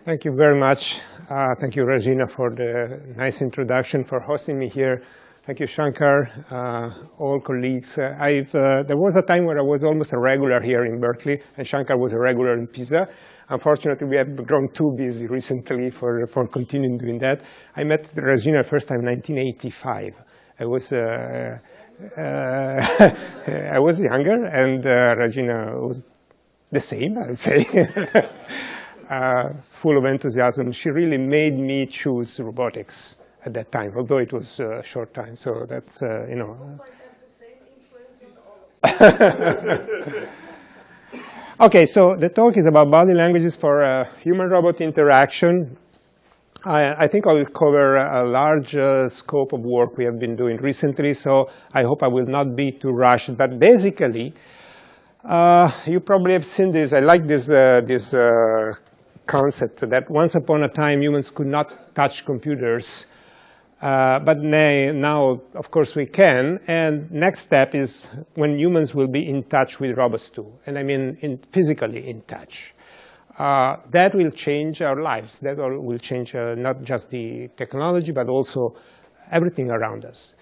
Thank you very much. Thank you, Regina, for the nice introduction, for hosting me here. Thank you, Shankar, all colleagues. There was a time where I was almost a regular here in Berkeley, and Shankar was a regular in Pisa. Unfortunately, we have grown too busy recently for continuing doing that. I met Regina first time in 1985. I was younger, and Regina was the same, I would say. Full of enthusiasm. She really made me choose robotics at that time, although it was a short time. So that's, you know. Okay, so the talk is about body languages for human-robot interaction. I think I will cover a large scope of work we have been doing recently, so I hope I will not be too rushed. But basically, you probably have seen this. I like this concept that once upon a time humans could not touch computers, but now, of course, we can. And next step is when humans will be in touch with robots too, and I mean physically in touch. That will change our lives. That will change not just the technology, but also everything around us.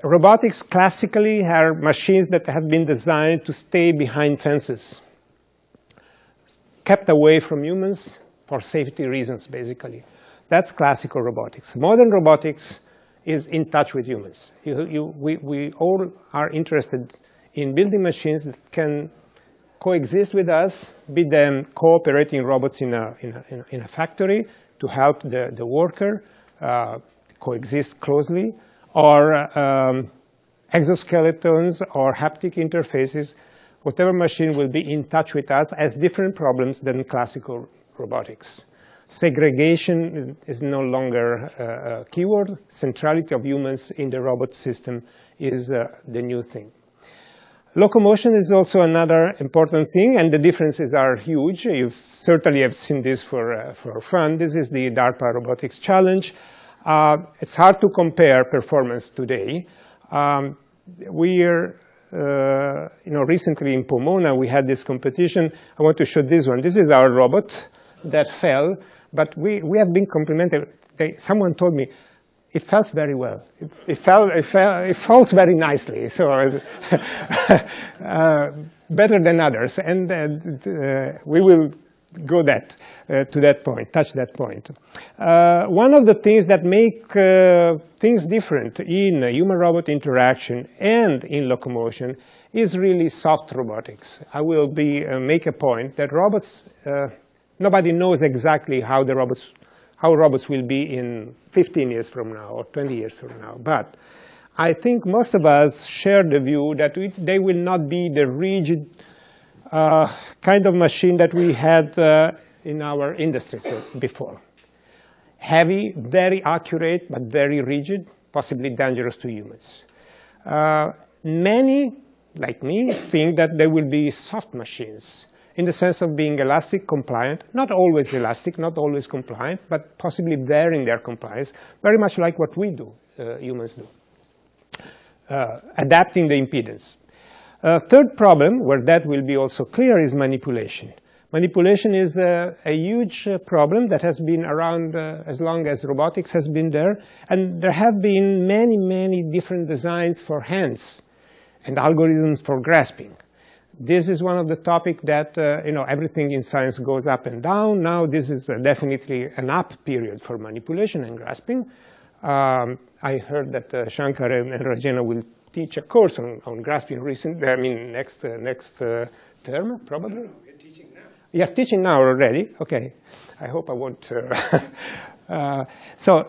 Robotics classically are machines that have been designed to stay behind fences, kept away from humans for safety reasons, basically. That's classical robotics. Modern robotics is in touch with humans. We all are interested in building machines that can coexist with us, be them cooperating robots in a factory to help the worker coexist closely, or exoskeletons or haptic interfaces. Whatever machine will be in touch with us has different problems than classical robotics. Segregation is no longer a keyword. Centrality of humans in the robot system is the new thing. Locomotion is also another important thing, and the differences are huge. You certainly have seen this for fun. This is the DARPA Robotics Challenge. It's hard to compare performance today. Recently in Pomona, we had this competition. I want to show this one. This is our robot that fell, but we have been complimented. Someone told me, it felt very well. It falls very nicely, so better than others. And we will go to that point, touch that point. One of the things that make things different in human-robot interaction and in locomotion is really soft robotics. I will make a point that robots, nobody knows exactly how robots will be in 15 years from now or 20 years from now. But I think most of us share the view that they will not be the rigid kind of machine that we had in our industry before. Heavy, very accurate, but very rigid, possibly dangerous to humans. Many, like me, think that they will be soft machines in the sense of being elastic, compliant, not always elastic, not always compliant, but possibly varying their compliance, very much like what we do, humans do, adapting the impedance. Third problem, where that will be also clear, is manipulation. Manipulation is a huge problem that has been around as long as robotics has been there. And there have been many, many different designs for hands and algorithms for grasping. This is one of the topics that, everything in science goes up and down. Now this is definitely an up period for manipulation and grasping. I heard that Shankar and Regina will teach a course on grasping next term, probably. We're teaching now. You're teaching now already? Okay. I hope I won't. So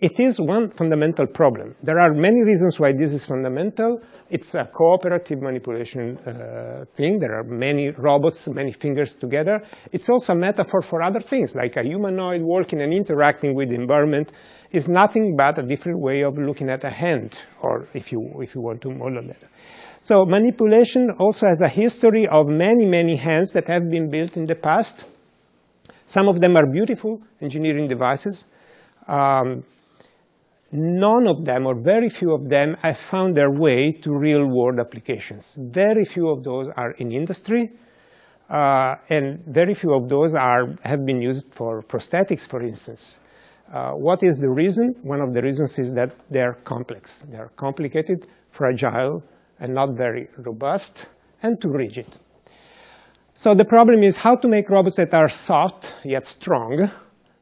it is one fundamental problem. There are many reasons why this is fundamental. It's a cooperative manipulation thing. There are many robots, many fingers together. It's also a metaphor for other things, like a humanoid working and interacting with the environment is nothing but a different way of looking at a hand, or if you want to model that. So manipulation also has a history of many, many hands that have been built in the past. Some of them are beautiful engineering devices. None of them, or very few of them, have found their way to real-world applications. Very few of those are in industry. And very few of those have been used for prosthetics, for instance. What is the reason? One of the reasons is that they're complex. They're complicated, fragile, and not very robust, and too rigid. So the problem is how to make robots that are soft yet strong,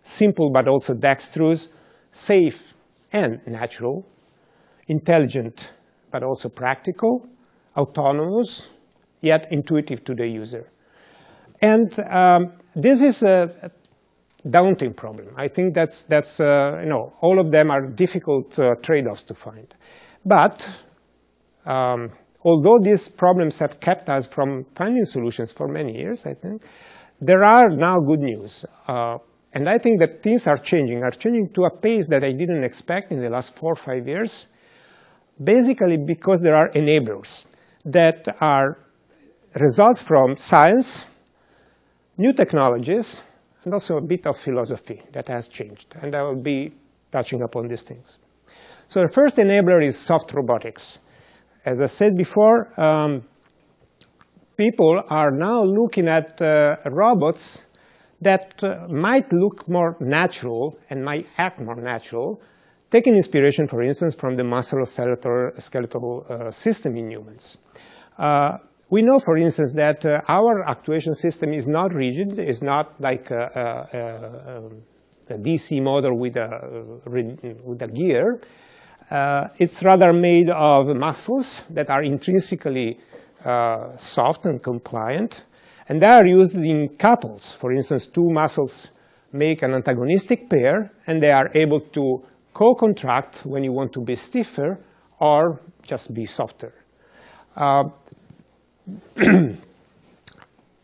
simple but also dexterous, safe and natural, intelligent but also practical, autonomous, yet intuitive to the user. And this is a daunting problem. I think that's all of them are difficult trade-offs to find. But although these problems have kept us from finding solutions for many years, I think, there are now good news. And I think that things are changing to a pace that I didn't expect in the last 4 or 5 years, basically because there are enablers that are results from science, new technologies, and also a bit of philosophy that has changed. And I will be touching upon these things. So the first enabler is soft robotics. As I said before, people are now looking at robots that might look more natural and might act more natural, taking inspiration, for instance, from the musculoskeletal system in humans. We know, for instance, that our actuation system is not rigid. It's not like a DC motor with a gear. It's rather made of muscles that are intrinsically soft and compliant. And they are used in couples. For instance, 2 muscles make an antagonistic pair, and they are able to co-contract when you want to be stiffer or just be softer.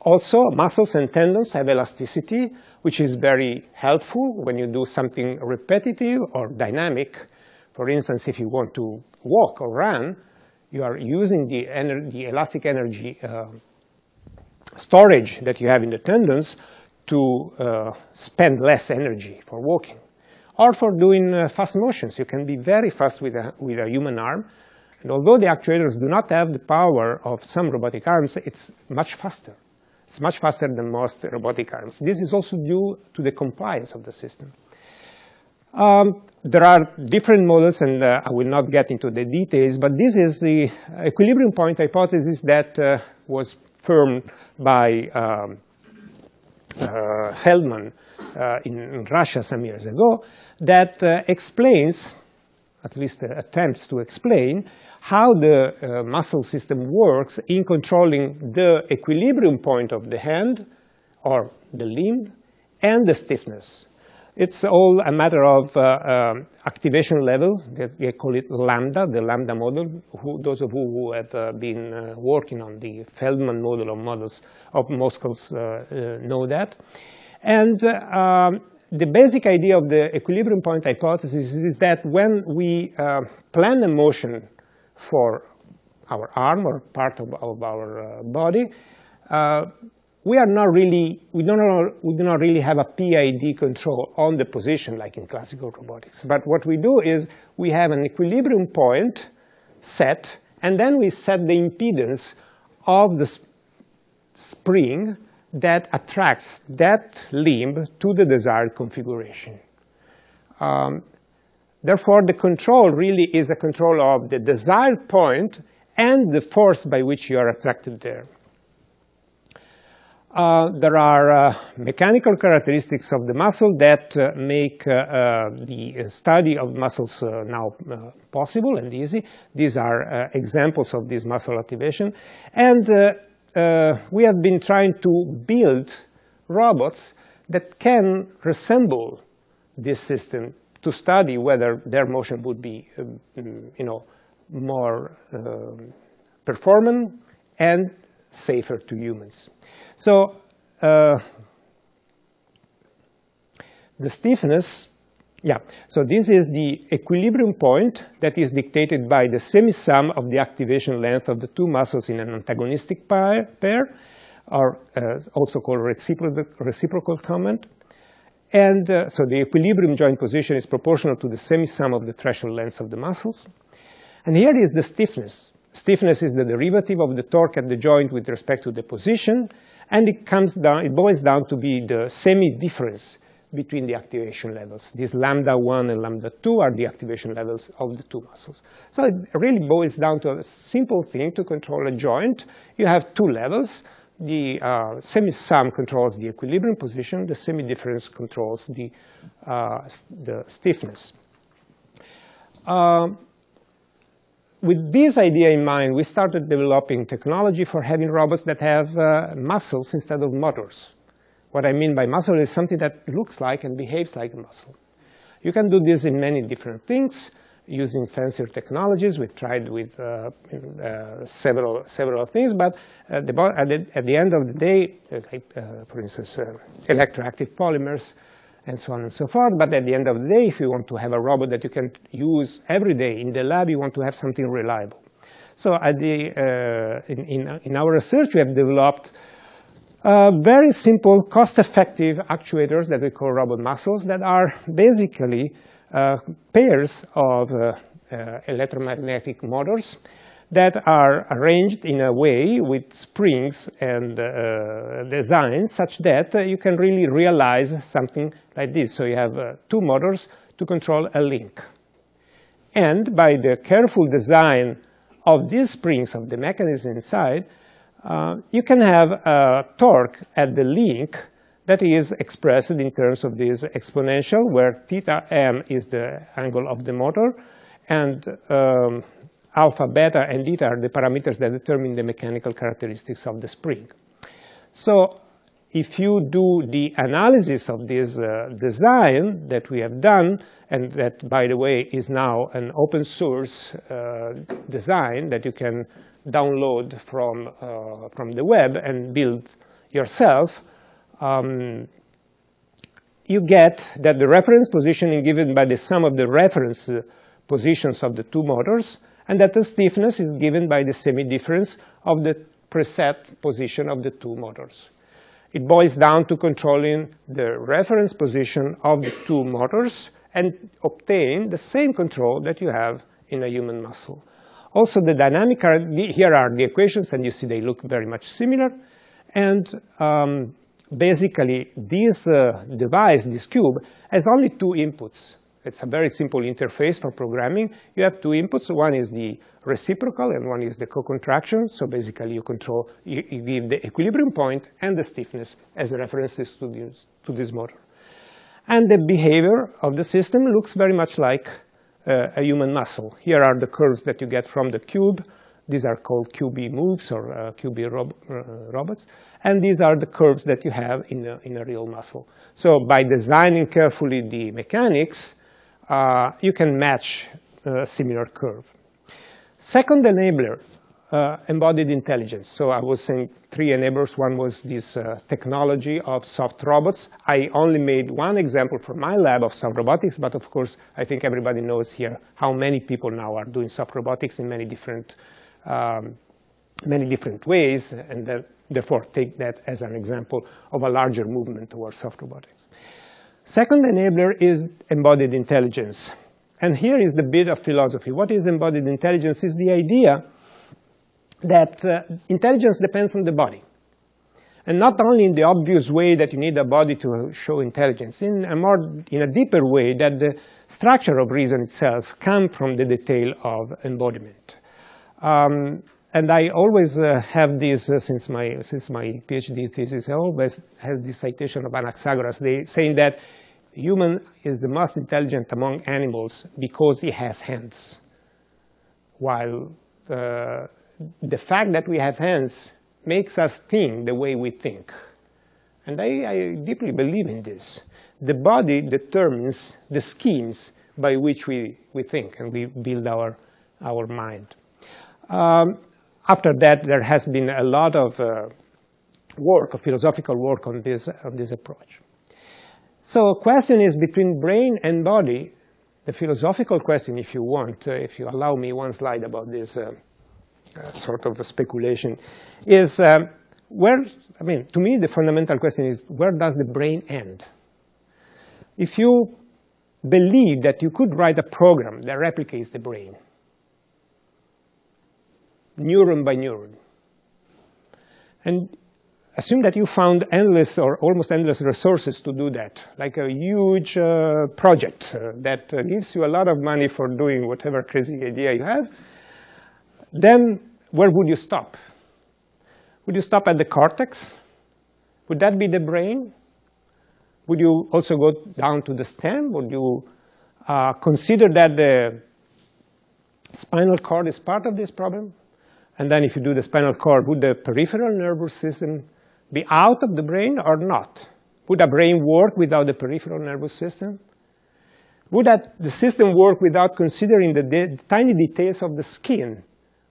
Also, muscles and tendons have elasticity, which is very helpful when you do something repetitive or dynamic. For instance, if you want to walk or run, you are using the elastic energy storage that you have in the tendons to spend less energy for walking. Or for doing fast motions. You can be very fast with a human arm. And although the actuators do not have the power of some robotic arms, it's much faster. It's much faster than most robotic arms. This is also due to the compliance of the system. There are different models, and I will not get into the details, but this is the equilibrium point hypothesis that was firmed by Feldman in Russia some years ago, that explains, at least attempts to explain, how the muscle system works in controlling the equilibrium point of the hand or the limb and the stiffness. It's all a matter of activation level. They call it lambda, the lambda model. Those of you who have been working on the Feldman model of models of muscles know that. And the basic idea of the equilibrium point hypothesis is that when we plan a motion for our arm or part of our body, we do not really have a PID control on the position like in classical robotics. But what we do is we have an equilibrium point set, and then we set the impedance of the spring that attracts that limb to the desired configuration. Therefore, the control really is a control of the desired point and the force by which you are attracted there. There are mechanical characteristics of the muscle that make the study of muscles now possible and easy. These are examples of this muscle activation. And we have been trying to build robots that can resemble this system to study whether their motion would be more performant and safer to humans. So the stiffness, so this is the equilibrium point that is dictated by the semi-sum of the activation length of the 2 muscles in an antagonistic pair, or also called reciprocal comment. And so the equilibrium joint position is proportional to the semi-sum of the threshold lengths of the muscles. And here is the stiffness. Stiffness is the derivative of the torque at the joint with respect to the position, and it boils down to be the semi-difference between the activation levels. These lambda 1 and lambda 2 are the activation levels of the two muscles. So it really boils down to a simple thing to control a joint. You have two levels. The semi-sum controls the equilibrium position. The semi-difference controls the stiffness. With this idea in mind, we started developing technology for having robots that have muscles instead of motors. What I mean by muscle is something that looks like and behaves like a muscle. You can do this in many different things using fancier technologies. We've tried with several things, but at the end of the day, for instance, electroactive polymers, and so on and so forth. But at the end of the day, if you want to have a robot that you can use every day in the lab, you want to have something reliable. So in our research, we have developed very simple, cost-effective actuators that we call robot muscles that are basically pairs of electromagnetic motors that are arranged in a way with springs and designs such that you can really realize something like this. So you have two motors to control a link. And by the careful design of these springs, of the mechanism inside, you can have a torque at the link that is expressed in terms of this exponential, where theta m is the angle of the motor, and alpha, beta, and theta are the parameters that determine the mechanical characteristics of the spring. So if you do the analysis of this design that we have done, and that, by the way, is now an open source design that you can download from the web and build yourself, you get that the reference positioning given by the sum of the reference positions of the two motors, and that the stiffness is given by the semi-difference of the preset position of the two motors. It boils down to controlling the reference position of the two motors and obtain the same control that you have in a human muscle. Also, the dynamic, here are the equations, and you see they look very much similar. And basically, this device, this cube, has only two inputs. It's a very simple interface for programming. You have two inputs. One is the reciprocal, and one is the co-contraction. So basically, you give the equilibrium point and the stiffness as references to this motor. And the behavior of the system looks very much like a human muscle. Here are the curves that you get from the cube. These are called QB moves or QB robots. And these are the curves that you have in a real muscle. So by designing carefully the mechanics, you can match a similar curve. Second enabler, embodied intelligence. So I was saying three enablers. One was this technology of soft robots. I only made one example from my lab of soft robotics, but of course, I think everybody knows here how many people now are doing soft robotics in many different ways, and therefore take that as an example of a larger movement towards soft robotics. Second enabler is embodied intelligence. And here is the bit of philosophy. What is embodied intelligence? Is the idea that intelligence depends on the body. And not only in the obvious way that you need a body to show intelligence, in a deeper way that the structure of reason itself comes from the detail of embodiment. And I always have this, since my PhD thesis, I always have this citation of Anaxagoras, saying that human is the most intelligent among animals because he has hands. While the fact that we have hands makes us think the way we think. And I deeply believe in this. The body determines the schemes by which we think and we build our mind. After that, there has been a lot of philosophical work on this approach. So a question is between brain and body. The philosophical question, if you want, if you allow me one slide about this sort of a speculation, is to me, the fundamental question is, where does the brain end? If you believe that you could write a program that replicates the brain, neuron by neuron. And assume that you found endless or almost endless resources to do that, like a huge project that gives you a lot of money for doing whatever crazy idea you have. Then where would you stop? Would you stop at the cortex? Would that be the brain? Would you also go down to the stem? Would you consider that the spinal cord is part of this problem? And then if you do the spinal cord, would the peripheral nervous system be out of the brain or not? Would a brain work without the peripheral nervous system? Would the system work without considering the tiny details of the skin,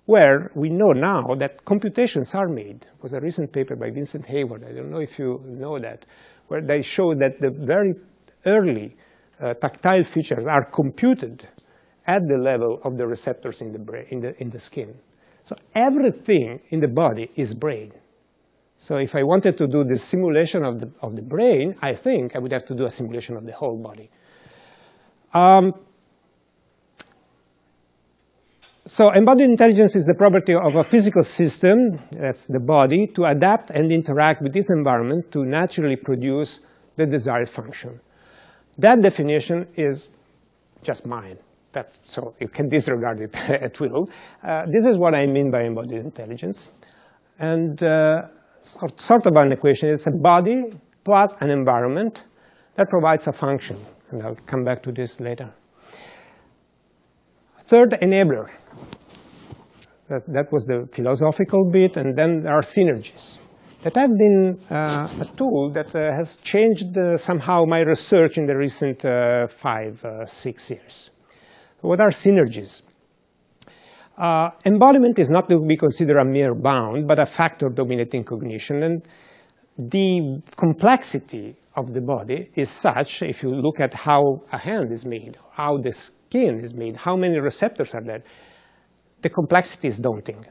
where we know now that computations are made? There was a recent paper by Vincent Hayward, I don't know if you know that, where they show that the very early tactile features are computed at the level of the receptors in the brain, in the skin. So everything in the body is brain. So if I wanted to do the simulation of the brain, I think I would have to do a simulation of the whole body. So embodied intelligence is the property of a physical system, that's the body, to adapt and interact with its environment to naturally produce the desired function. That definition is just mine. So you can disregard it at will. This is what I mean by embodied intelligence. And sort of an equation is a body plus an environment that provides a function. And I'll come back to this later. Third enabler. That was the philosophical bit. And then there are synergies. That have been a tool that has changed somehow my research in the recent 5-6 years. What are synergies? Embodiment is not to be considered a mere bound, but a factor dominating cognition. And the complexity of the body is such, if you look at how a hand is made, how the skin is made, how many receptors are there, the complexity is daunting.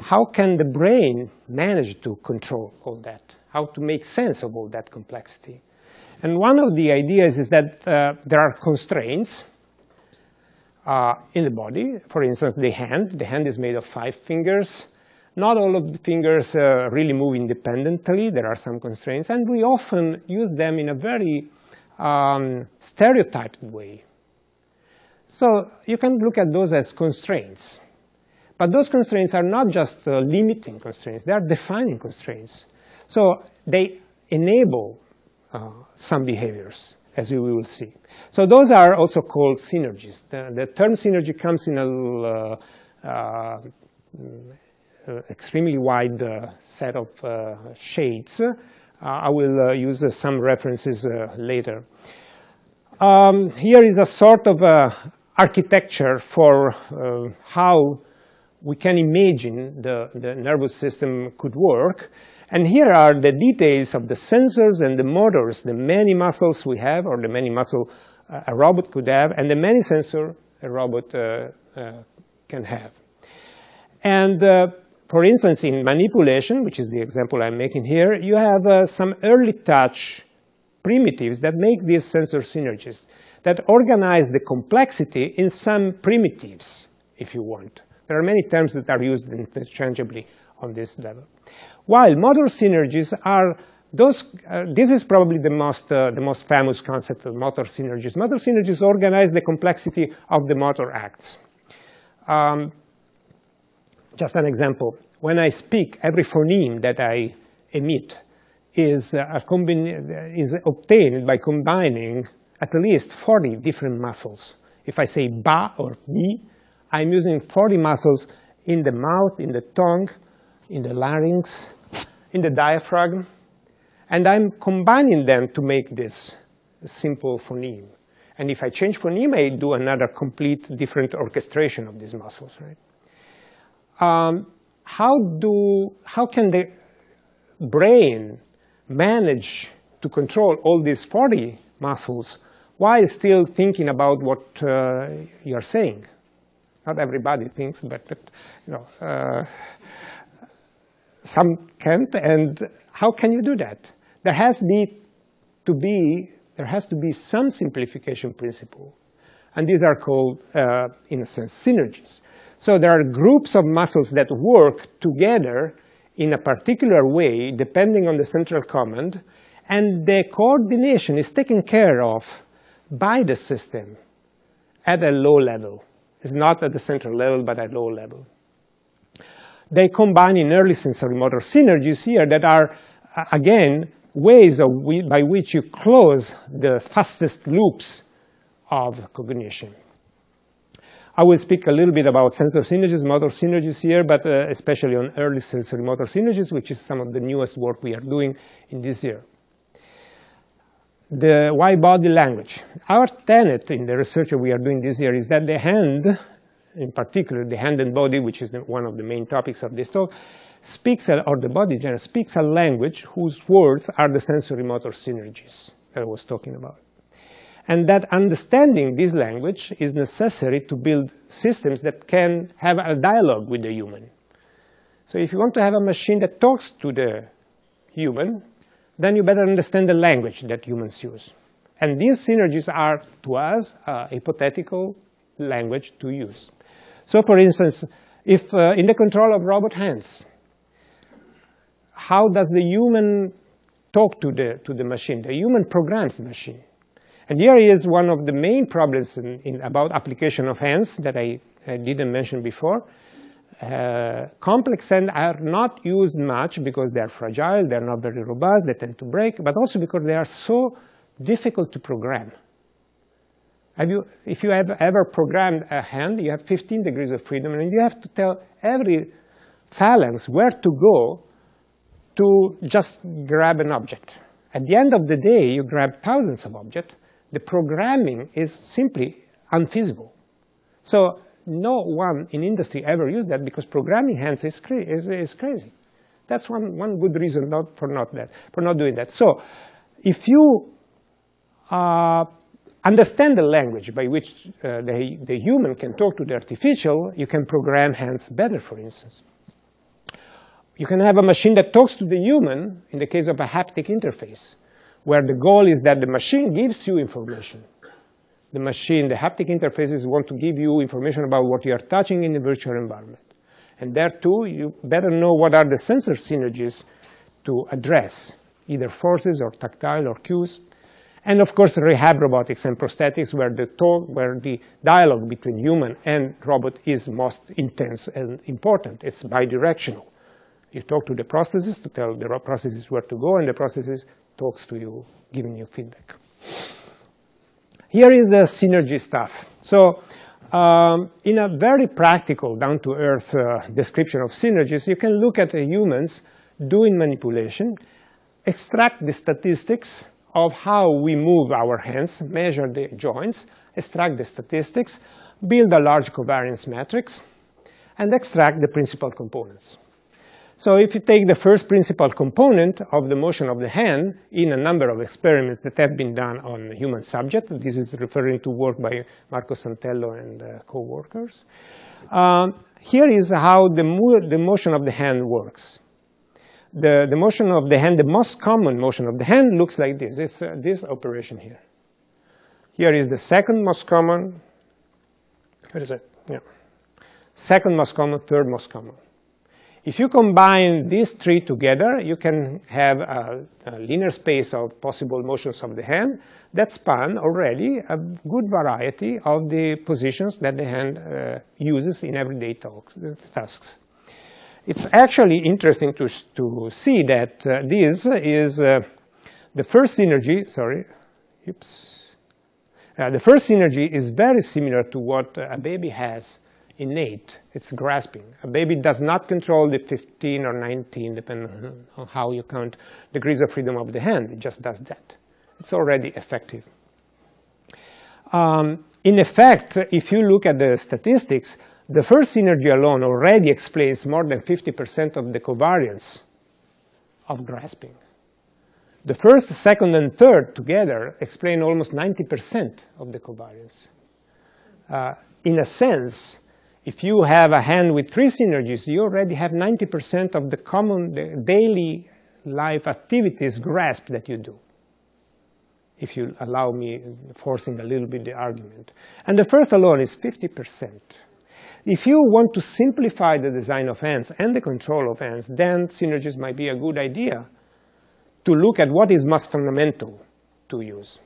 How can the brain manage to control all that? How to make sense of all that complexity? And one of the ideas is that there are constraints in the body. For instance, the hand is made of 5 fingers. Not all of the fingers really move independently. There are some constraints. And we often use them in a very stereotyped way. So you can look at those as constraints. But those constraints are not just limiting constraints. They are defining constraints. So they enable some behaviors, as we will see. So those are also called synergies. The term synergy comes in a extremely wide set of shades. I will use some references later. Here is a sort of architecture for how we can imagine the nervous system could work. And here are the details of the sensors and the motors, the many muscles we have, or the many muscle a robot could have, and the many sensor a robot can have. And for instance, in manipulation, which is the example I'm making here, you have some early touch primitives that make these sensor synergies, that organize the complexity in some primitives, if you want. There are many terms that are used interchangeably on this level. While motor synergies are those, this is probably the most famous concept of motor synergies. Motor synergies organize the complexity of the motor acts. Just an example. When I speak, every phoneme that I emit is obtained by combining at least 40 different muscles. If I say ba or bi, I'm using 40 muscles in the mouth, in the tongue, in the larynx, in the diaphragm, and I'm combining them to make this simple phoneme. And if I change phoneme, I do another complete different orchestration of these muscles, right? How can the brain manage to control all these 40 muscles while still thinking about what you're saying? Not everybody thinks, but you know, some can't. And how can you do that? There has to be some simplification principle, and these are called, in a sense, synergies. So there are groups of muscles that work together in a particular way, depending on the central command, and the coordination is taken care of by the system at a low level. It's not at the central level, but at low level. They combine in early sensory motor synergies here that are, again, ways by which you close the fastest loops of cognition. I will speak a little bit about sensor synergies, motor synergies here, but especially on early sensory motor synergies, which is some of the newest work we are doing in this year. The why body language. Our tenet in the research we are doing this year is that the hand, in particular the hand and body, which is one of the main topics of this talk, speaks, or the body generally speaks a language whose words are the sensory motor synergies that I was talking about. And that understanding this language is necessary to build systems that can have a dialogue with the human. So if you want to have a machine that talks to the human, then you better understand the language that humans use. And these synergies are, to us, a hypothetical language to use. So for instance, if in the control of robot hands, how does the human talk to the machine? The human programs the machine. And here is one of the main problems about application of hands that I didn't mention before. Complex hands are not used much because they are fragile, they are not very robust, they tend to break, but also because they are so difficult to program. If you have ever programmed a hand, you have 15 degrees of freedom, and you have to tell every phalanx where to go to just grab an object. At the end of the day, you grab thousands of objects. The programming is simply unfeasible. So no one in industry ever used that because programming hands is crazy. That's one good reason for not doing that. So if you understand the language by which the human can talk to the artificial, you can program hands better, for instance. You can have a machine that talks to the human in the case of a haptic interface, where the goal is that the machine gives you information. The haptic interfaces want to give you information about what you are touching in the virtual environment. And there too, you better know what are the sensor synergies to address, either forces or tactile or cues. And of course, rehab robotics and prosthetics, where the dialogue between human and robot is most intense and important. It's bidirectional. You talk to the prosthesis to tell the prosthesis where to go, and the prosthesis talks to you, giving you feedback. Here is the synergy stuff. So in a very practical, down-to-earth description of synergies, you can look at the humans doing manipulation, extract the statistics of how we move our hands, measure the joints, extract the statistics, build a large covariance matrix, and extract the principal components. So if you take the first principal component of the motion of the hand in a number of experiments that have been done on human subjects, this is referring to work by Marco Santello and co-workers, here is how the motion of the hand works. The motion of the hand, the most common motion of the hand looks like this. It's this operation here. Here is the second most common. What is it? Yeah. Second most common, third most common. If you combine these three together, you can have a linear space of possible motions of the hand that span already a good variety of the positions that the hand uses in everyday tasks. It's actually interesting to see that this is the first synergy, the first synergy is very similar to what a baby has innate. It's grasping. A baby does not control the 15 or 19, depending on how you count degrees of freedom of the hand. It just does that. It's already effective. In effect, if you look at the statistics, the first synergy alone already explains more than 50% of the covariance of grasping. The first, second, and third together explain almost 90% of the covariance. In a sense, if you have a hand with three synergies, you already have 90% of the common daily life activities grasp that you do, if you allow me forcing a little bit the argument. And the first alone is 50%. If you want to simplify the design of hands and the control of hands, then synergies might be a good idea to look at what is most fundamental to use.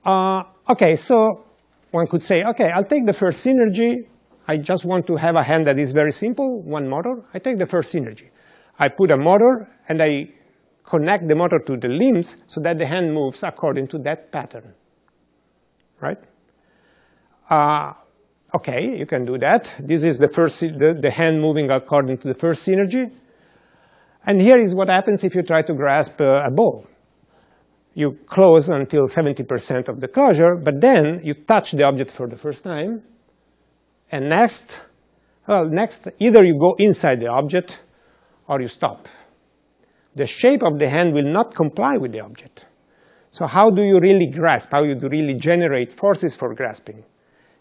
Okay, so one could say, okay, I'll take the first synergy. I just want to have a hand that is very simple, one motor. I take the first synergy. I put a motor, and I connect the motor to the limbs so that the hand moves according to that pattern, right? Okay, you can do that. This is the hand moving according to the first synergy. And here is what happens if you try to grasp a ball. You close until 70% of the closure, but then you touch the object for the first time. And next, either you go inside the object or you stop. The shape of the hand will not comply with the object. So how do you really grasp? How do you really generate forces for grasping?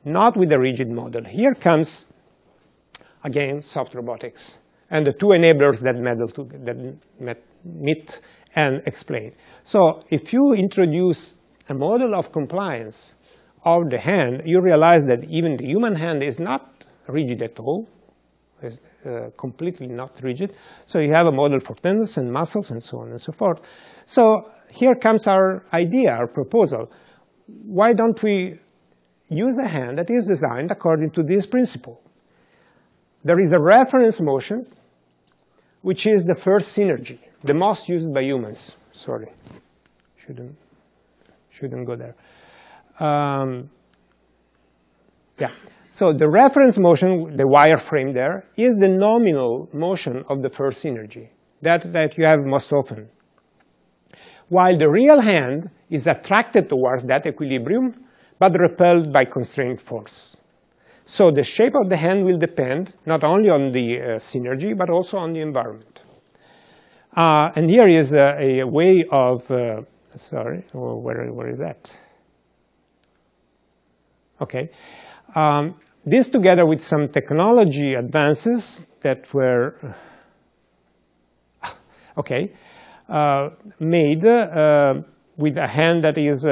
Not with a rigid model. Here comes, again, soft robotics, and the two enablers that meet and explain. So if you introduce a model of compliance of the hand, you realize that even the human hand is not rigid at all. It's completely not rigid. So you have a model for tendons and muscles and so on and so forth. So here comes our idea, our proposal. Why don't we use a hand that is designed according to this principle? There is a reference motion, which is the first synergy, the most used by humans. Sorry, shouldn't go there. Yeah. So the reference motion, the wireframe there, is the nominal motion of the first synergy that you have most often. While the real hand is attracted towards that equilibrium, but repelled by constraint force. So the shape of the hand will depend not only on the synergy, but also on the environment. And here is a way of, sorry, where is that? Okay. This together with some technology advances that were, made with a hand that is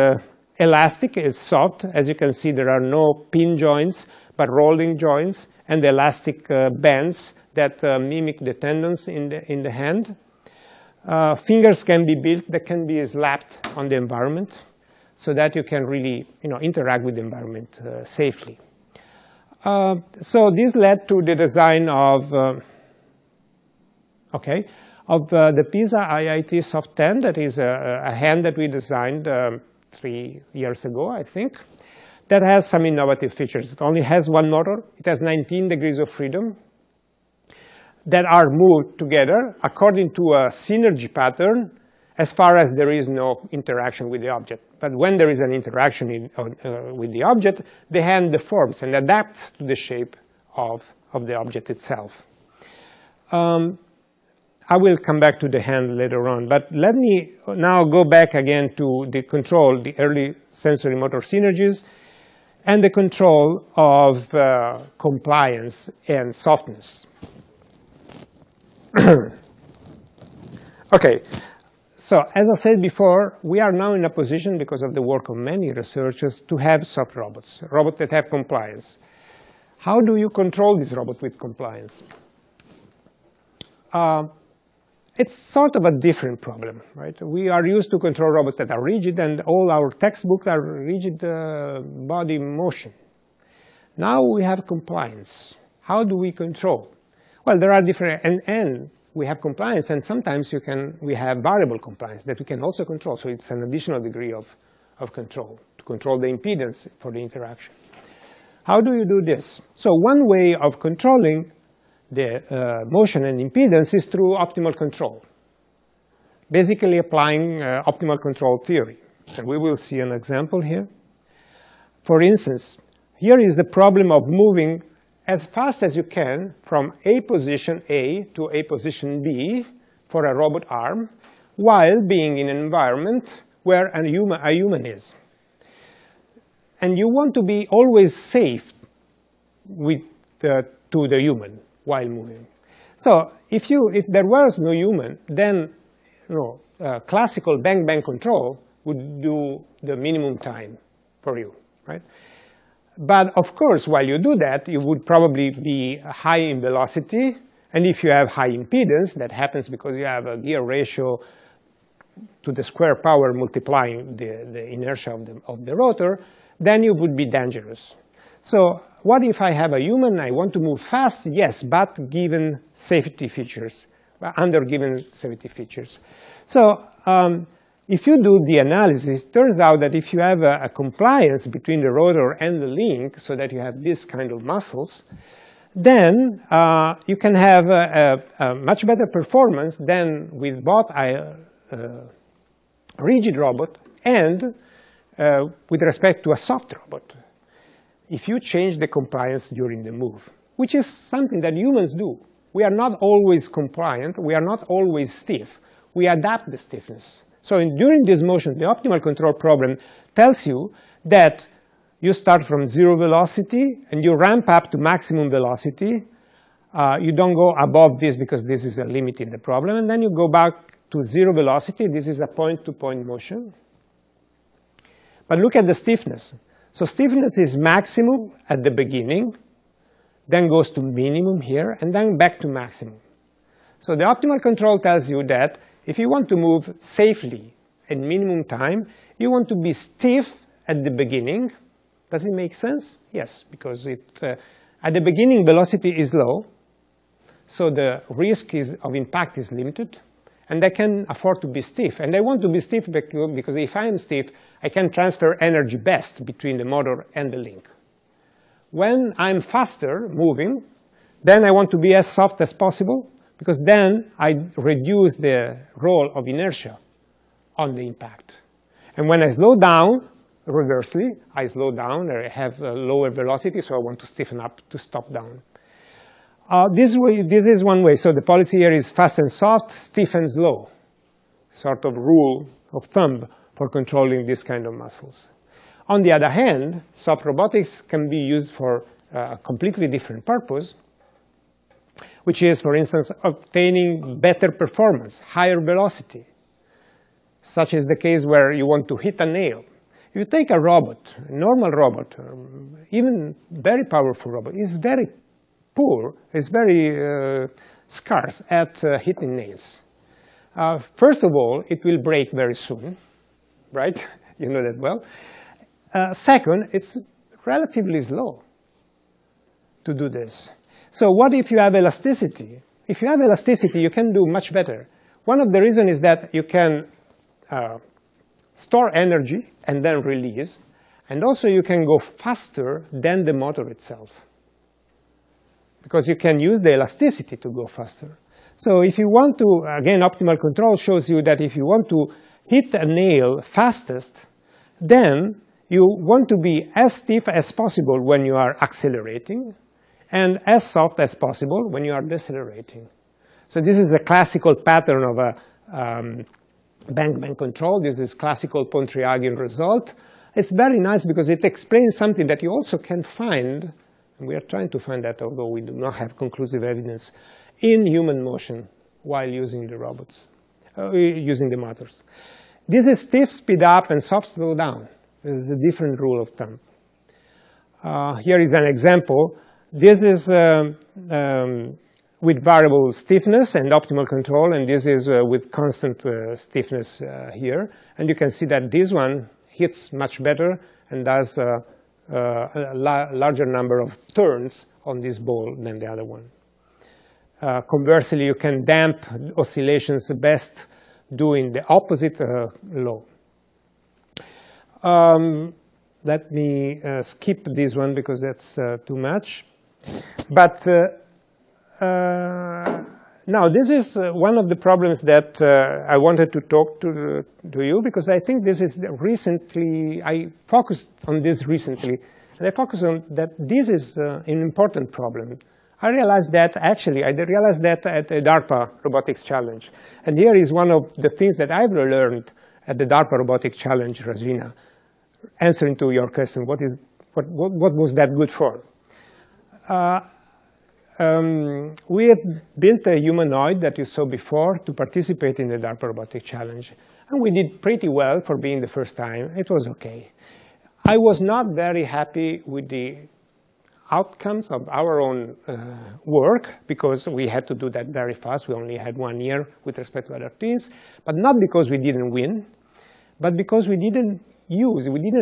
elastic, is soft. As you can see, there are no pin joints, but rolling joints, and elastic bands that mimic the tendons in the hand. Fingers can be built that can be slapped on the environment so that you can really interact with the environment safely. So this led to the design of the Pisa IIT Soft 10. That is a hand that we designed 3 years ago, I think, that has some innovative features. It only has one motor. It has 19 degrees of freedom that are moved together according to a synergy pattern as far as there is no interaction with the object. But when there is an interaction with the object, the hand deforms and adapts to the shape of the object itself. I will come back to the hand later on, but let me now go back again to the control, the early sensory motor synergies, and the control of compliance and softness. Okay, so as I said before, we are now in a position, because of the work of many researchers, to have soft robots, robots that have compliance. How do you control this robot with compliance? It's sort of a different problem, right? We are used to control robots that are rigid, and all our textbooks are rigid body motion. Now we have compliance. How do we control? Well, there are different, and we have compliance, and sometimes we have variable compliance that we can also control. So it's an additional degree of control, to control the impedance for the interaction. How do you do this? So one way of controlling the motion and impedance is through optimal control, basically applying optimal control theory. And we will see an example here. For instance, here is the problem of moving as fast as you can from a position A to a position B for a robot arm, while being in an environment where a human is. And you want to be always safe to the human while moving. So if there was no human, then classical bang-bang control would do the minimum time for you, right? But of course, while you do that, you would probably be high in velocity. And if you have high impedance, that happens because you have a gear ratio to the square power multiplying the inertia of the rotor, then you would be dangerous. So what if I have a human, I want to move fast? Yes, but given safety features, under given safety features. So if you do the analysis, it turns out that if you have a compliance between the rotor and the link, so that you have this kind of muscles, then you can have a much better performance than with both a rigid robot and with respect to a soft robot, if you change the compliance during the move, which is something that humans do. We are not always compliant. We are not always stiff. We adapt the stiffness. So during this motion, the optimal control problem tells you that you start from 0 velocity and you ramp up to maximum velocity. You don't go above this because this is a limit in the problem. And then you go back to 0 velocity. This is a point-to-point motion. But look at the stiffness. So stiffness is maximum at the beginning, then goes to minimum here, and then back to maximum. So the optimal control tells you that if you want to move safely at minimum time, you want to be stiff at the beginning. Does it make sense? Yes, because at the beginning, velocity is low, so the risk of impact is limited, and I can afford to be stiff. And I want to be stiff because if I am stiff, I can transfer energy best between the motor and the link. When I'm faster moving, then I want to be as soft as possible, because then I reduce the role of inertia on the impact. And when I slow down, reversely, I slow down, I have a lower velocity, so I want to stiffen up to stop down. This is one way. So the policy here is fast and soft, stiff and slow, sort of rule of thumb for controlling this kind of muscles. On the other hand, soft robotics can be used for a completely different purpose, which is, for instance, obtaining better performance, higher velocity, such is the case where you want to hit a nail. If you take a robot, a normal robot, even very powerful robot, is very poor, is very scarce at hitting nails. First of all, it will break very soon, right? You know that well. Second, it's relatively slow to do this. So what if you have elasticity? If you have elasticity, you can do much better. One of the reasons is that you can store energy and then release, and also you can go faster than the motor itself, because you can use the elasticity to go faster. So if you want to, again, optimal control shows you that if you want to hit a nail fastest, then you want to be as stiff as possible when you are accelerating, and as soft as possible when you are decelerating. So this is a classical pattern of a bank control. This is classical Pontryagin result. It's very nice because it explains something that you also can find, and we are trying to find that, although we do not have conclusive evidence, in human motion while using the robots, using the motors. This is stiff speed up and soft slow down. This is a different rule of thumb. Here is an example. This is with variable stiffness and optimal control, and this is with constant stiffness here. And you can see that this one hits much better and does a larger number of turns on this ball than the other one. Conversely, you can damp oscillations best doing the opposite low. Let me skip this one because that's too much. But now this is one of the problems that I wanted to talk to you, because I think this is recently, I focused on this recently, and I focused on that this is an important problem. I realized that at the DARPA Robotics Challenge. And here is one of the things that I've learned at the DARPA Robotics Challenge, Regina, answering to your question, what was that good for? We have built a humanoid that you saw before to participate in the DARPA Robotics Challenge. And we did pretty well for being the first time. It was okay. I was not very happy with the outcomes of our own work, because we had to do that very fast. We only had 1 year with respect to other teams, but not because we didn't win, but because we didn't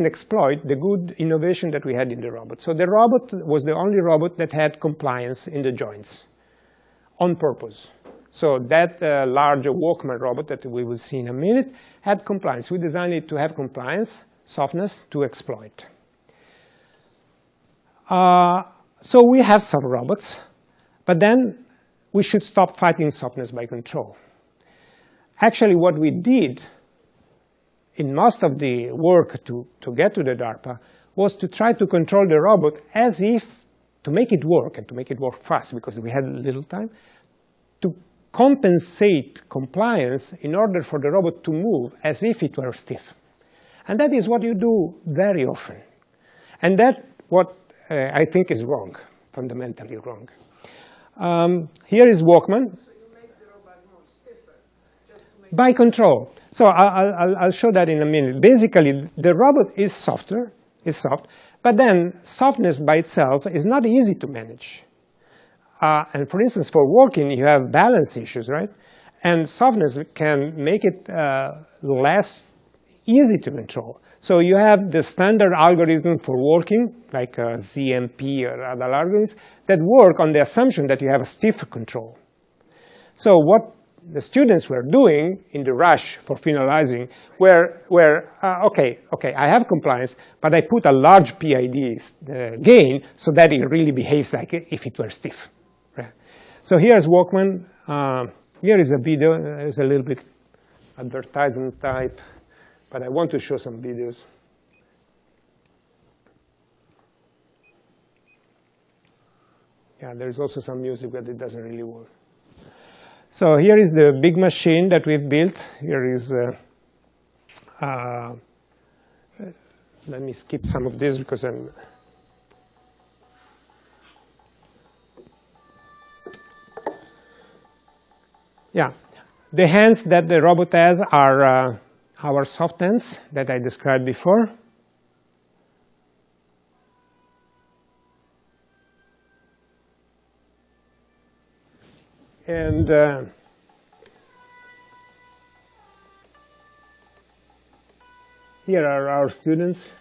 exploit the good innovation that we had in the robot. So the robot was the only robot that had compliance in the joints on purpose. So that large Walkman robot that we will see in a minute had compliance. We designed it to have compliance, softness, to exploit. So we have some robots, but then we should stop fighting softness by control. Actually, what we did in most of the work to get to the DARPA was to try to control the robot as if, to make it work, and to make it work fast because we had little time, to compensate compliance in order for the robot to move as if it were stiff. And that is what you do very often. And that's what I think is wrong, fundamentally wrong. Here is Walkman. So you make the robot more stiffer, just to make by control. So I'll show that in a minute. Basically, the robot is soft, but then softness by itself is not easy to manage. And for instance, for walking, you have balance issues, right? And softness can make it less easy to control. So you have the standard algorithm for walking, like ZMP or other algorithms, that work on the assumption that you have a stiff control. So what the students were doing in the rush for finalizing okay, I have compliance, but I put a large PID gain so that it really behaves like if it were stiff. Right? So here's Walkman. Here is a video. It's a little bit advertisement type, but I want to show some videos. Yeah, there's also some music, but it doesn't really work. So here is the big machine that we've built. Here is, let me skip some of this because I'm, yeah. The hands that the robot has are our soft hands that I described before. And here are our students.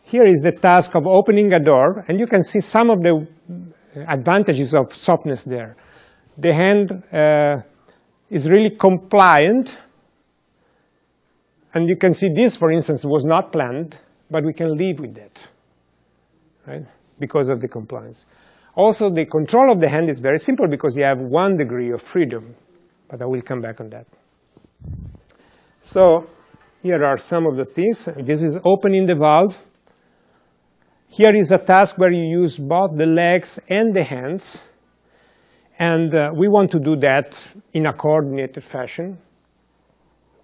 Here is the task of opening a door, and you can see some of the advantages of softness there. The hand is really compliant, and you can see this, for instance, was not planned, but we can live with that, right? Because of the compliance. Also, the control of the hand is very simple because you have 1 degree of freedom, but I will come back on that. So here are some of the things. This is opening the valve. Here is a task where you use both the legs and the hands. And we want to do that in a coordinated fashion,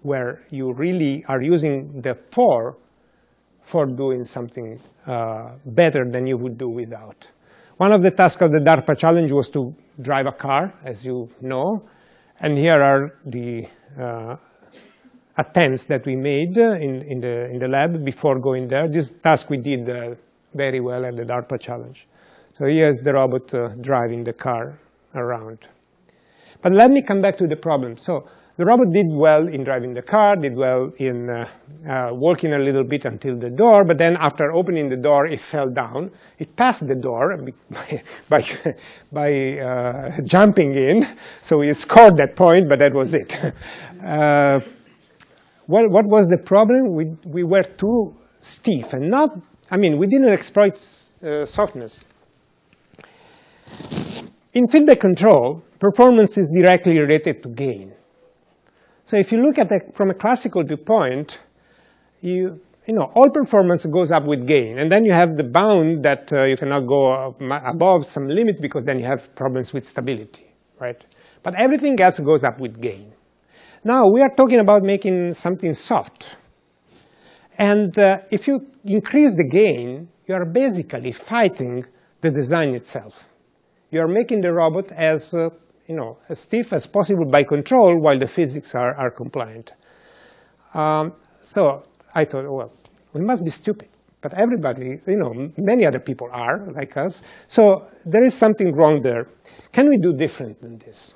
where you really are using the for doing something better than you would do without. One of the tasks of the DARPA challenge was to drive a car, as you know. And here are the attempts that we made in the lab before going there. This task we did very well at the DARPA challenge. So here's the robot driving the car around. But let me come back to the problem. So the robot did well in driving the car, did well in walking a little bit until the door, but then after opening the door, it fell down. It passed the door by jumping in, so we scored that point, but that was it. What was the problem? We were too stiff, and not, I mean, we didn't exploit softness. In feedback control, performance is directly related to gain. So if you look at it from a classical viewpoint, you know, all performance goes up with gain. And then you have the bound that you cannot go above some limit because then you have problems with stability, right? But everything else goes up with gain. Now, we are talking about making something soft. And if you increase the gain, you are basically fighting the design itself. You are making the robot as as stiff as possible by control, while the physics are compliant. So I thought, well, we must be stupid. But everybody, many other people are like us. So there is something wrong there. Can we do different than this?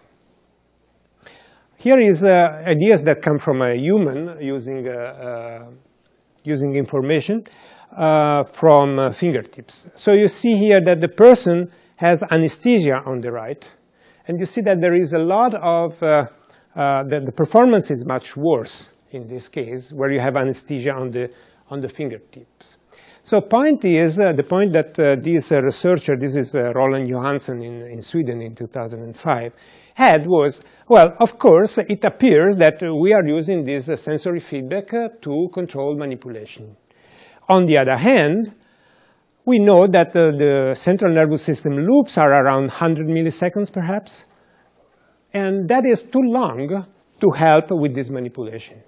Here is ideas that come from a human using information from fingertips. So you see here that the person has anesthesia on the right. And you see that there is a lot of, the performance is much worse in this case, where you have anesthesia on the fingertips. So point is, the point that this researcher, this is Roland Johansson in Sweden in 2005, had was, well, of course, it appears that we are using this sensory feedback to control manipulation. On the other hand, we know that the central nervous system loops are around 100 milliseconds, perhaps. And that is too long to help with this manipulation.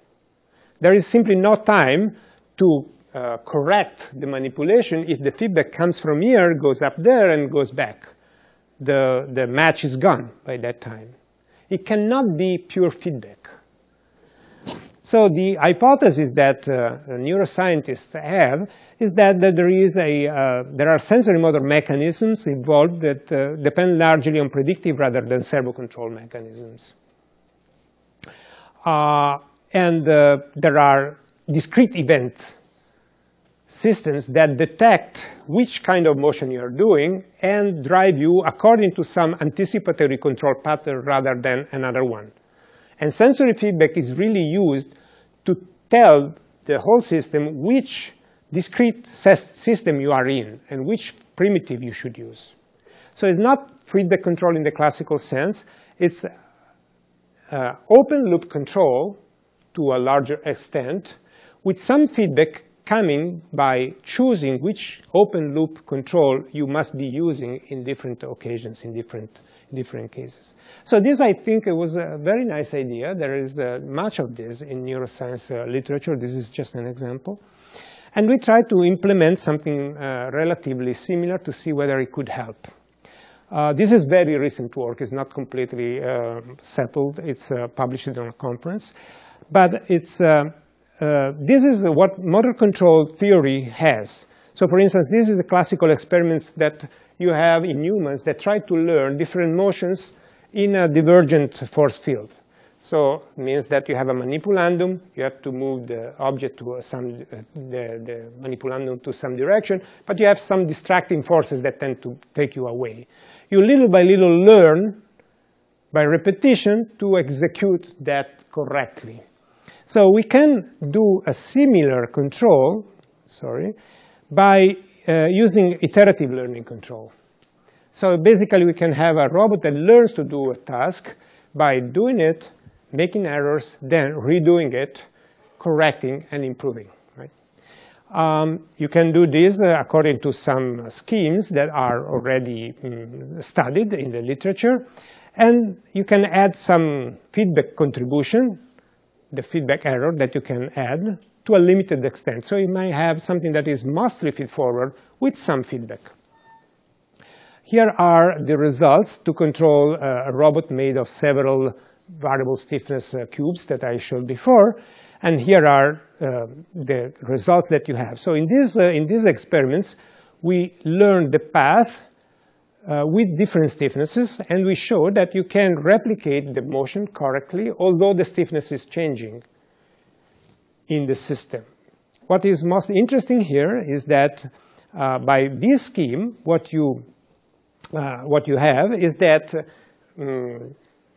There is simply no time to correct the manipulation if the feedback comes from here, goes up there, and goes back. The match is gone by that time. It cannot be pure feedback. So the hypothesis that neuroscientists have is that there are sensory motor mechanisms involved that depend largely on predictive rather than servo-control mechanisms. There are discrete event systems that detect which kind of motion you are doing and drive you according to some anticipatory control pattern rather than another one. And sensory feedback is really used to tell the whole system which discrete system you are in and which primitive you should use. So it's not feedback control in the classical sense. It's open loop control to a larger extent with some feedback coming by choosing which open loop control you must be using in different occasions, in different cases. So this, I think, was a very nice idea. There is much of this in neuroscience literature. This is just an example. And we tried to implement something relatively similar to see whether it could help. This is very recent work. It's not completely settled. It's published in a conference. But it's this is what motor control theory has. So for instance, this is the classical experiments that you have in humans that try to learn different motions in a divergent force field. So it means that you have a manipulandum, you have to move the object to the manipulandum to some direction, but you have some distracting forces that tend to take you away. You little by little learn by repetition to execute that correctly. So we can do a similar control, by using iterative learning control. So basically we can have a robot that learns to do a task by doing it, making errors, then redoing it, correcting and improving. Right? You can do this according to some schemes that are already studied in the literature. And you can add some feedback contribution, the feedback error that you can add to a limited extent. So you might have something that is mostly feed-forward with some feedback. Here are the results to control a robot made of several variable stiffness cubes that I showed before. And here are the results that you have. So in these experiments, we learned the path with different stiffnesses, and we show that you can replicate the motion correctly, although the stiffness is changing in the system. What is most interesting here is that by this scheme, what you have is that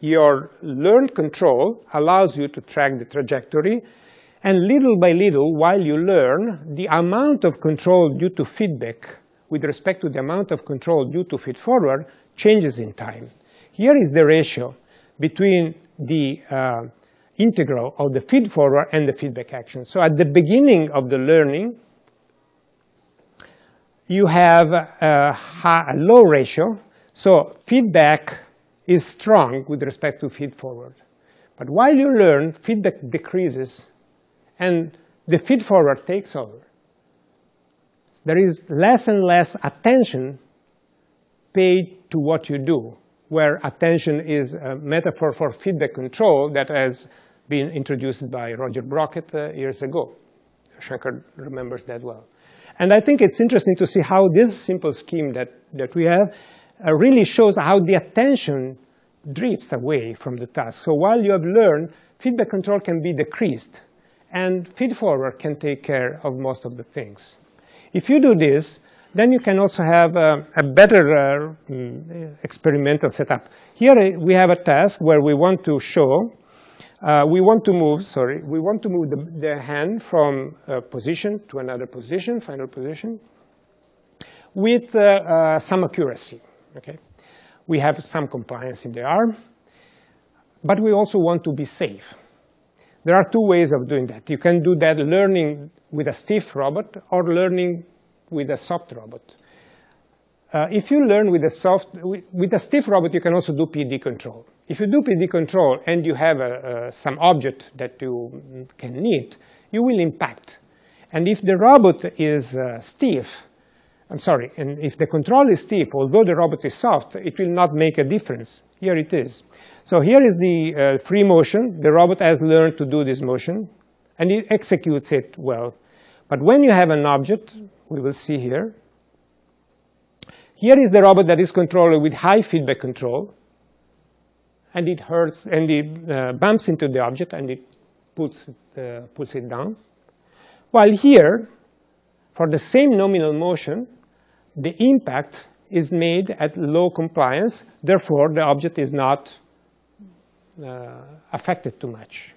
your learned control allows you to track the trajectory, and little by little, while you learn, the amount of control due to feedback with respect to the amount of control due to feed-forward changes in time. Here is the ratio between the integral of the feed-forward and the feedback action. So at the beginning of the learning, you have a low ratio. So feedback is strong with respect to feed-forward. But while you learn, feedback decreases, and the feed-forward takes over. There is less and less attention paid to what you do, where attention is a metaphor for feedback control that has been introduced by Roger Brockett years ago. Shankar remembers that well. And I think it's interesting to see how this simple scheme that we have really shows how the attention drifts away from the task. So while you have learned, feedback control can be decreased, and feed-forward can take care of most of the things. If you do this, then you can also have a better experimental setup. Here we have a task where we want to show, we want to move the hand from a position to another position, final position, with some accuracy. Okay? We have some compliance in the arm, but we also want to be safe. There are two ways of doing that. You can do that learning with a stiff robot or learning with a soft robot. If you learn with a stiff robot, you can also do PD control. If you do PD control and you have some object that you can knit, you will impact. And if the robot is stiff, and if the control is stiff, although the robot is soft, it will not make a difference. Here it is. So here is the free motion. The robot has learned to do this motion, and it executes it well. But when you have an object, we will see here, here is the robot that is controlled with high feedback control, and it hurts, and it bumps into the object, and it puts it down. While here, for the same nominal motion, the impact is made at low compliance. Therefore, the object is not affected too much.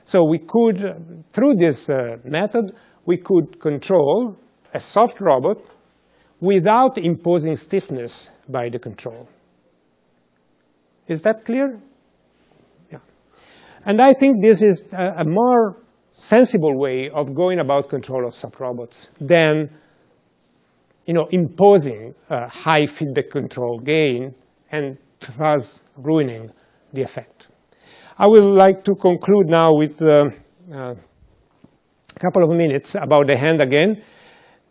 So we could, through this method, we could control a soft robot without imposing stiffness by the control. Is that clear? Yeah. And I think this is a more sensible way of going about control of soft robots than imposing a high feedback control gain and thus ruining the effect. I would like to conclude now with a couple of minutes about the hand again.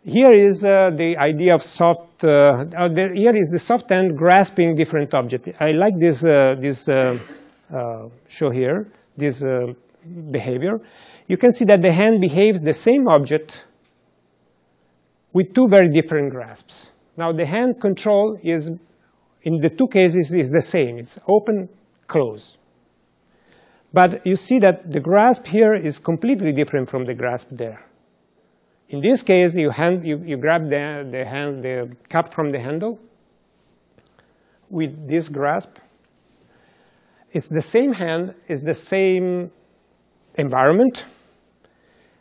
Here is the idea of soft, here is the soft hand grasping different objects. I like this, show here, this behavior. You can see that the hand behaves the same object with two very different grasps. Now the hand control is, in the two cases, is the same. It's open, close. But you see that the grasp here is completely different from the grasp there. In this case, you grab the cup from the handle with this grasp. It's the same hand, it's the same environment,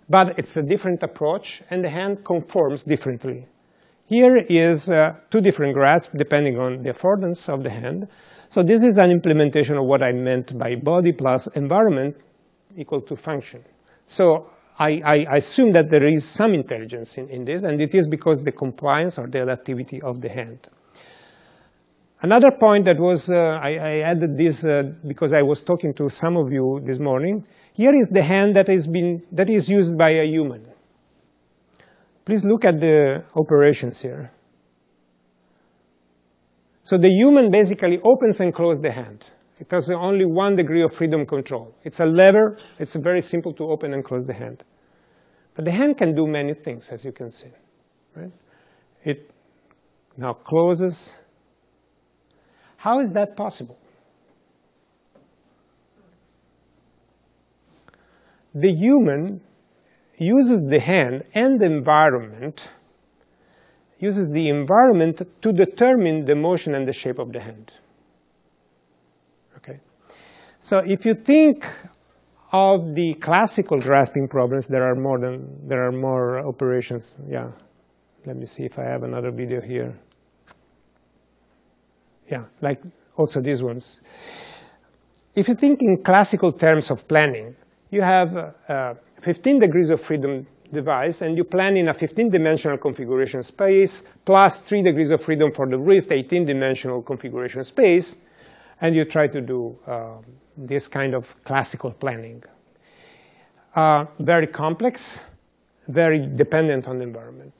but it's a different approach, and the hand conforms differently. Here is two different grasps depending on the affordance of the hand. So this is an implementation of what I meant by body plus environment equal to function. So I assume that there is some intelligence in this, and it is because the compliance or the adaptivity of the hand. Another point that was, I added this because I was talking to some of you this morning. Here is the hand that is used by a human. Please look at the operations here. So the human basically opens and closes the hand. It has only 1 degree of freedom control. It's a lever. It's very simple to open and close the hand. But the hand can do many things, as you can see. Right? It now closes. How is that possible? The human uses the hand and the environment, uses the environment to determine the motion and the shape of the hand. Okay? So if you think of the classical grasping problems, there are more operations. Yeah. Let me see if I have another video here. Yeah, like also these ones. If you think in classical terms of planning, you have 15 degrees of freedom device, and you plan in a 15-dimensional configuration space, plus 3 degrees of freedom for the wrist, 18-dimensional configuration space, and you try to do this kind of classical planning. Very complex, very dependent on the environment.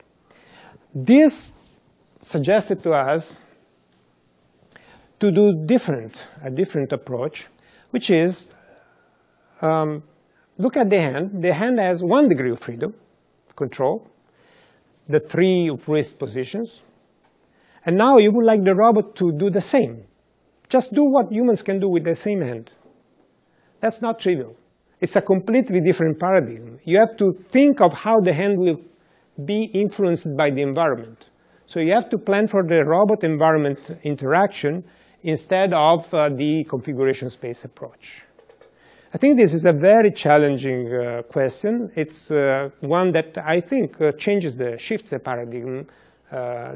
This suggested to us to do a different approach, which is, look at the hand. The hand has 1 degree of freedom. control, the 3 wrist positions, and now you would like the robot to do the same. Just do what humans can do with the same hand. That's not trivial. It's a completely different paradigm. You have to think of how the hand will be influenced by the environment. So you have to plan for the robot-environment interaction instead of the configuration space approach. I think this is a very challenging question. It's one that I think shifts the paradigm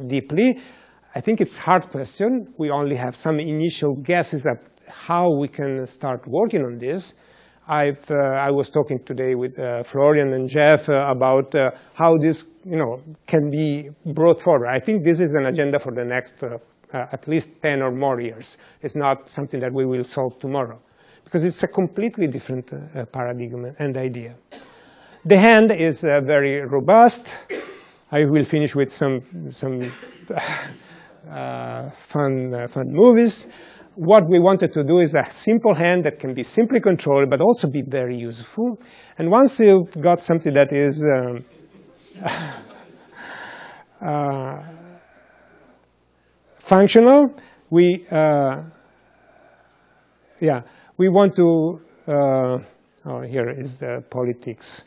deeply. I think it's a hard question. We only have some initial guesses at how we can start working on this. I was talking today with Florian and Jeff about how this can be brought forward. I think this is an agenda for the next at least 10 or more years. It's not something that we will solve tomorrow, because it's a completely different paradigm and idea. The hand is very robust. I will finish with some fun movies. What we wanted to do is a simple hand that can be simply controlled, but also be very useful. And once you've got something that is functional, we want to, here is the politics.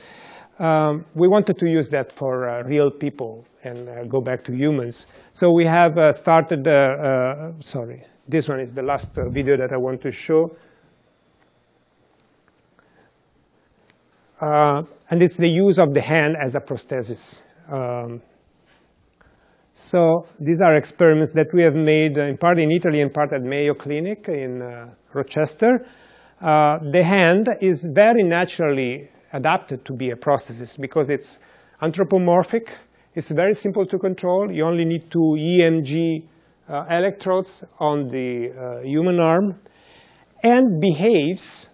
We wanted to use that for real people and go back to humans. So we have started, sorry, this one is the last video that I want to show. And it's the use of the hand as a prosthesis. So these are experiments that we have made in part in Italy and part at Mayo Clinic in Rochester. The hand is very naturally adapted to be a prosthesis because it's anthropomorphic. It's very simple to control. You only need 2 EMG electrodes on the human arm, and behaves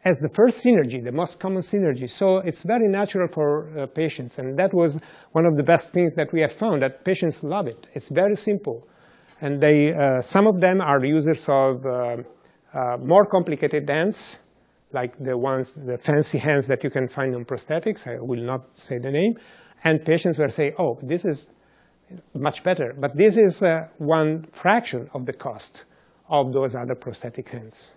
as the first synergy, the most common synergy. So it's very natural for patients, and that was one of the best things that we have found, that patients love it. It's very simple. And some of them are users of more complicated hands, like the fancy hands that you can find on prosthetics. I will not say the name. And patients will say, oh, this is much better. But this is one fraction of the cost of those other prosthetic hands.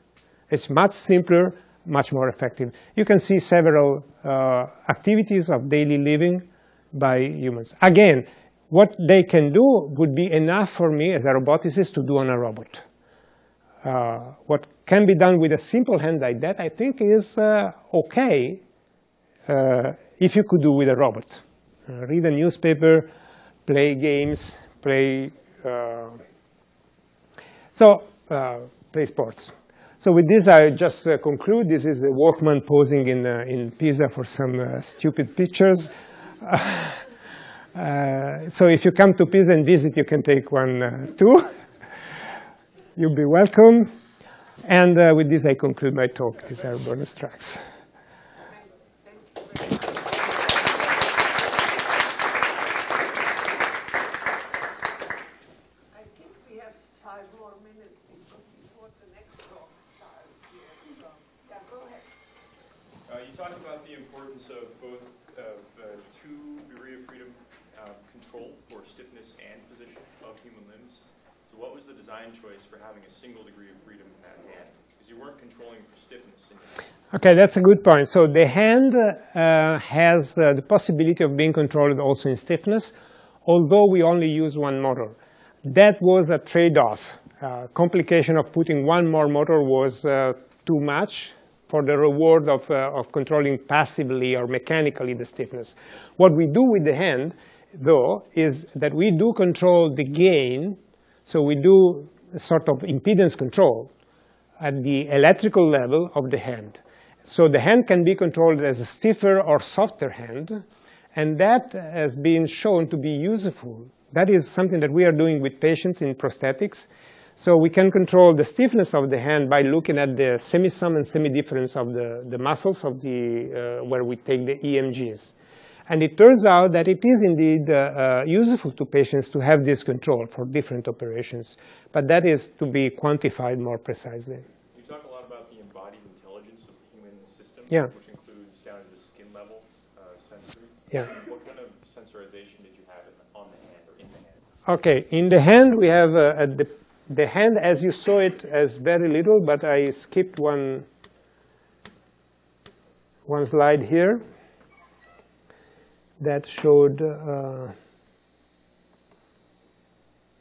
It's much simpler, much more effective. You can see several activities of daily living by humans. Again, what they can do would be enough for me as a roboticist to do on a robot. What can be done with a simple hand like that, I think, is okay if you could do with a robot. Read a newspaper, play games, play sports. So with this, I just conclude. This is a workman posing in Pisa for some stupid pictures. So if you come to Pisa and visit, you can take one too. You'll be welcome. And with this, I conclude my talk. These are bonus tracks. Of both 2 degree of freedom control for stiffness and position of human limbs. So what was the design choice for having a single degree of freedom in that hand? Because you weren't controlling for stiffness in your hand. Okay, that's a good point. So the hand has the possibility of being controlled also in stiffness, although we only use one motor. That was a trade-off. Complication of putting one more motor was too much for the reward of controlling passively or mechanically the stiffness. What we do with the hand, though, is that we do control the gain. So we do a sort of impedance control at the electrical level of the hand. So the hand can be controlled as a stiffer or softer hand, and that has been shown to be useful. That is something that we are doing with patients in prosthetics. So we can control the stiffness of the hand by looking at the semi-sum and semi-difference of the muscles of where we take the EMGs. And it turns out that it is indeed useful to patients to have this control for different operations. But that is to be quantified more precisely. You talk a lot about the embodied intelligence of the human system, yeah. which includes down to the skin level sensory. Yeah. What kind of sensorization did you have on the hand or in the hand? Okay, in the hand we have the hand as you saw it as very little, but I skipped one slide here that showed,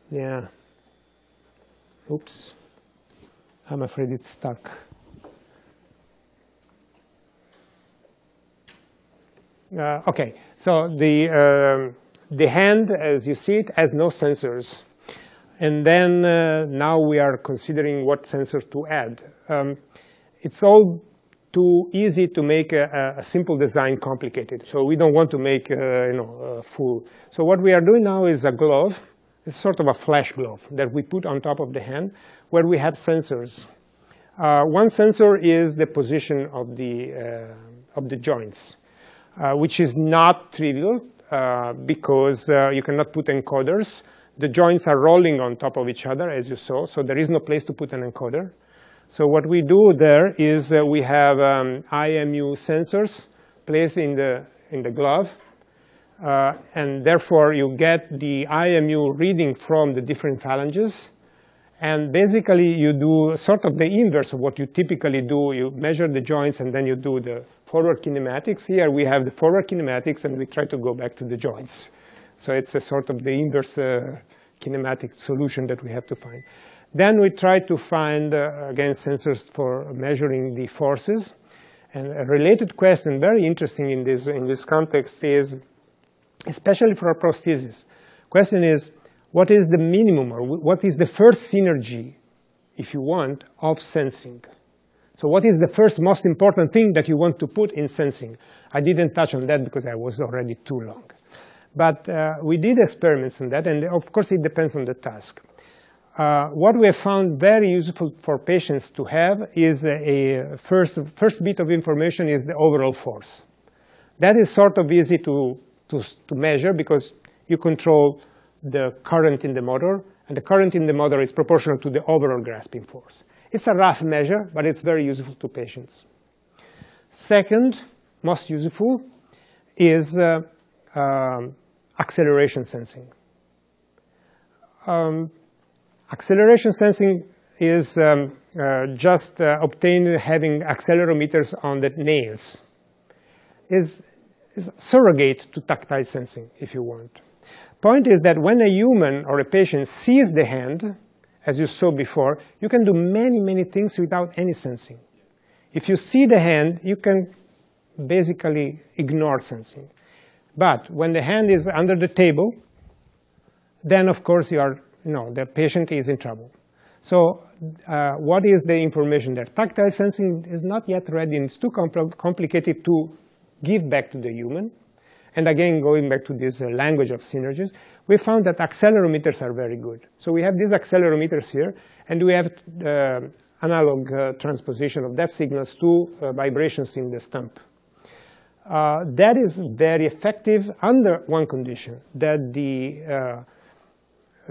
yeah, oops, I'm afraid it's stuck. Okay, so the hand, as you see it, has no sensors. And then now we are considering what sensors to add. It's all too easy to make a simple design complicated. So we don't want to make full. So what we are doing now is a glove. It's sort of a flash glove that we put on top of the hand where we have sensors. One sensor is the position of the joints, which is not trivial because you cannot put encoders. The joints are rolling on top of each other, as you saw, so there is no place to put an encoder. So what we do there is we have IMU sensors placed in the glove, and therefore you get the IMU reading from the different phalanges. And basically you do sort of the inverse of what you typically do. You measure the joints and then you do the forward kinematics. Here we have the forward kinematics and we try to go back to the joints. So it's a sort of the inverse kinematic solution that we have to find. Then we try to find, again, sensors for measuring the forces. And a related question, very interesting in this context, is, especially for a prosthesis, question is, what is the minimum, or what is the first synergy, if you want, of sensing? So what is the first most important thing that you want to put in sensing? I didn't touch on that because I was already too long. But we did experiments on that, and of course it depends on the task. What we have found very useful for patients to have is a first bit of information is the overall force. That is sort of easy to measure because you control the current in the motor, and the current in the motor is proportional to the overall grasping force. It's a rough measure, but it's very useful to patients. Second, most useful, is acceleration sensing. Acceleration sensing is just obtained having accelerometers on the nails. Is surrogate to tactile sensing, if you want. Point is that when a human or a patient sees the hand, as you saw before, you can do many, many things without any sensing. If you see the hand, you can basically ignore sensing. But when the hand is under the table, then of course the patient is in trouble. So what is the information there? Tactile sensing is not yet ready, and it's too complicated to give back to the human. And again, going back to this language of synergies, we found that accelerometers are very good. So we have these accelerometers here, and we have analog transposition of that signals to vibrations in the stump. That is very effective under one condition, that the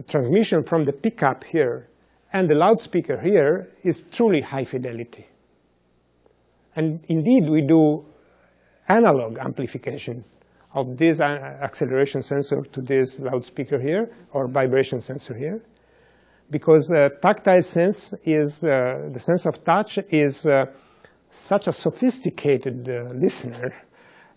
transmission from the pickup here and the loudspeaker here is truly high fidelity. And indeed, we do analog amplification of this acceleration sensor to this loudspeaker here, or vibration sensor here. Because tactile sense is, the sense of touch is such a sophisticated listener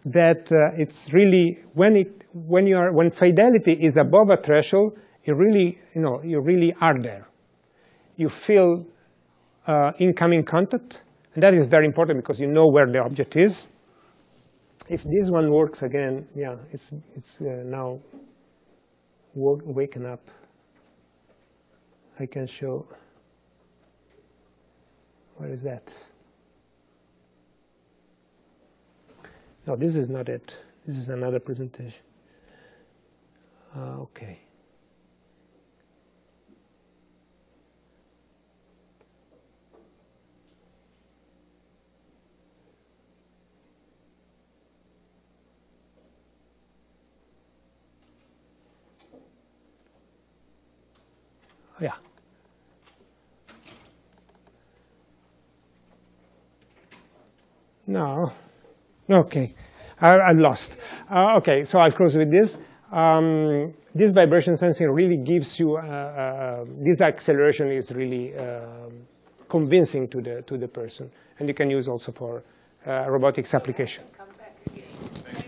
that it's really, when fidelity is above a threshold, you really are there. You feel incoming contact, and that is very important because you know where the object is. If this one works again, yeah, it's now waken up. I can show. What is that? No, this is not it. This is another presentation. Okay. Yeah. No. Okay. I'm lost. Okay, so I'll close with this. This vibration sensing really gives you, this acceleration is really convincing to the person. And you can use also for robotics application. Come back again.